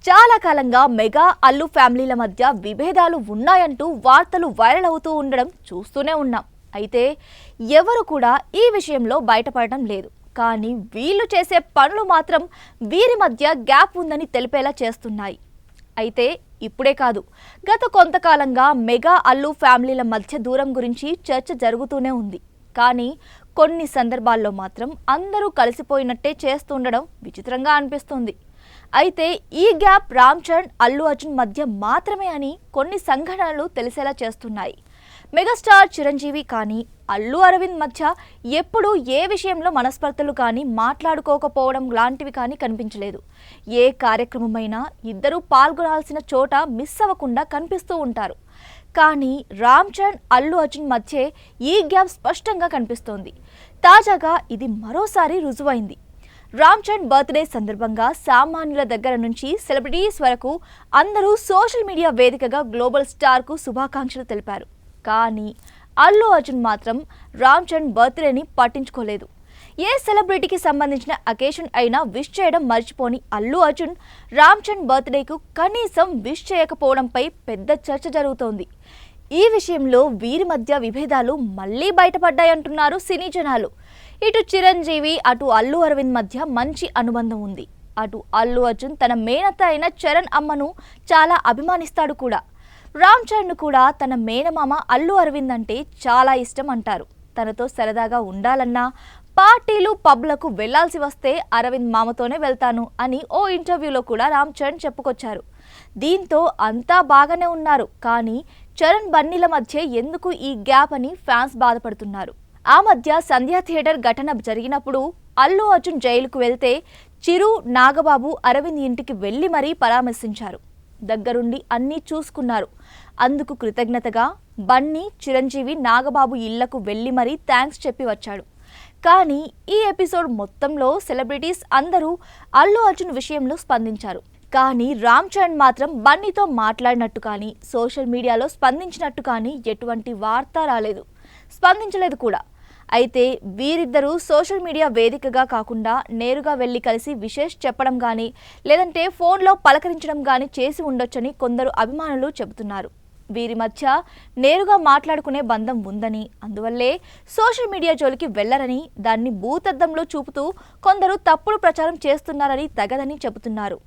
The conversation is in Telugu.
చాలా కాలంగా మెగా అల్లు ఫ్యామిలీల మధ్య విభేదాలు ఉన్నాయంటూ వార్తలు వైరల్ అవుతూ ఉండడం చూస్తూనే ఉన్నాం. అయితే ఎవరు కూడా ఈ విషయంలో బయటపడడం లేదు. కానీ వీళ్ళు చేసే పనులు మాత్రం వీరి మధ్య గ్యాప్ ఉందని తెలిపేలా చేస్తున్నాయి. అయితే ఇప్పుడే కాదు, గత కొంతకాలంగా మెగా అల్లు ఫ్యామిలీల మధ్య దూరం గురించి చర్చ జరుగుతూనే ఉంది. కానీ కొన్ని సందర్భాల్లో మాత్రం అందరూ కలిసిపోయినట్టే చేస్తుండడం విచిత్రంగా అనిపిస్తుంది. అయితే ఈ గ్యాప్ రామ్ చరణ్ అల్లు అర్జున్ మధ్య మాత్రమే అని కొన్ని సంఘటనలు తెలిసేలా చేస్తున్నాయి. మెగాస్టార్ చిరంజీవి కానీ అల్లు అరవింద్ మధ్య ఎప్పుడూ ఏ విషయంలో మనస్పర్ధలు కానీ మాట్లాడుకోకపోవడం లాంటివి కానీ కనిపించలేదు. ఏ కార్యక్రమమైనా ఇద్దరూ పాల్గొనాల్సిన చోట మిస్ అవ్వకుండా కనిపిస్తూ ఉంటారు. కానీ రామ్ చరణ్ అల్లు అర్జున్ మధ్య ఈ గ్యాప్ స్పష్టంగా కనిపిస్తోంది. తాజాగా ఇది మరోసారి రుజువైంది. రామ్ చరణ్ బర్త్డే సందర్భంగా సామాన్యుల దగ్గర నుంచి సెలబ్రిటీస్ వరకు అందరూ సోషల్ మీడియా వేదికగా గ్లోబల్ స్టార్కు శుభాకాంక్షలు తెలిపారు. కానీ అల్లు అర్జున్ మాత్రం రామ్ చరణ్ బర్త్డేని పట్టించుకోలేదు. ఏ సెలబ్రిటీకి సంబంధించిన అకేషన్ అయినా విష్ చేయడం మర్చిపోని అల్లు అర్జున్ రామ్ చరణ్ బర్త్డేకు కనీసం విష్ చేయకపోవడంపై పెద్ద చర్చ జరుగుతోంది. ఈ విషయంలో వీరి మధ్య విభేదాలు మళ్లీ బయటపడ్డాయంటున్నారు సినీ జనాలు. ఇటు చిరంజీవి అటు అల్లు అరవింద్ మధ్య మంచి అనుబంధం ఉంది. అటు అల్లు అర్జున్ తన మేనత్త అయిన చరణ్ అమ్మను చాలా అభిమానిస్తాడు కూడా. రామ్ చరణ్ కూడా తన మేనమామ అల్లు అరవింద్ అంటే చాలా ఇష్టం అంటారు. తనతో సరదాగా ఉండాలన్నా పార్టీలు పబ్లకు వెళ్లాల్సి వస్తే అరవింద్ మామతోనే వెళ్తాను అని ఓ ఇంటర్వ్యూలో కూడా రామ్ చరణ్ చెప్పుకొచ్చారు. దీంతో అంతా బాగానే ఉన్నారు. కానీ చరణ్ బన్నీల మధ్య ఎందుకు ఈ గ్యాప్ అని ఫ్యాన్స్ బాధపడుతున్నారు. ఆ మధ్య సంధ్యా థియేటర్ ఘటన జరిగినప్పుడు అల్లు అర్జున్ జైలుకు వెళ్తే చిరు, నాగబాబు అరవింద్ ఇంటికి వెళ్లి మరీ పరామర్శించారు. దగ్గరుండి అన్నీ చూసుకున్నారు. అందుకు కృతజ్ఞతగా బన్నీ, చిరంజీవి, నాగబాబు ఇళ్లకు వెళ్లి మరీ థ్యాంక్స్ చెప్పి వచ్చాడు. కానీ ఈ ఎపిసోడ్ మొత్తంలో సెలబ్రిటీస్ అందరూ అల్లు అర్జున్ విషయంలో స్పందించారు. కానీ రామ్ చరణ్ మాత్రం బన్నీతో మాట్లాడినట్టు కానీ సోషల్ మీడియాలో స్పందించినట్టు కానీ ఎటువంటి వార్త రాలేదు, స్పందించలేదు కూడా. అయితే వీరిద్దరూ సోషల్ మీడియా వేదికగా కాకుండా నేరుగా వెళ్లి కలిసి విషెస్ చెప్పడం కానీ లేదంటే ఫోన్లో పలకరించడం కానీ చేసి ఉండొచ్చని కొందరు అభిమానులు చెబుతున్నారు. వీరి మధ్య నేరుగా మాట్లాడుకునే బంధం ఉందని, అందువల్లే సోషల్ మీడియా జోలికి వెళ్లరని, దాన్ని భూతద్దంలో చూపుతూ కొందరు తప్పుడు ప్రచారం చేస్తున్నారని తగదని చెబుతున్నారు.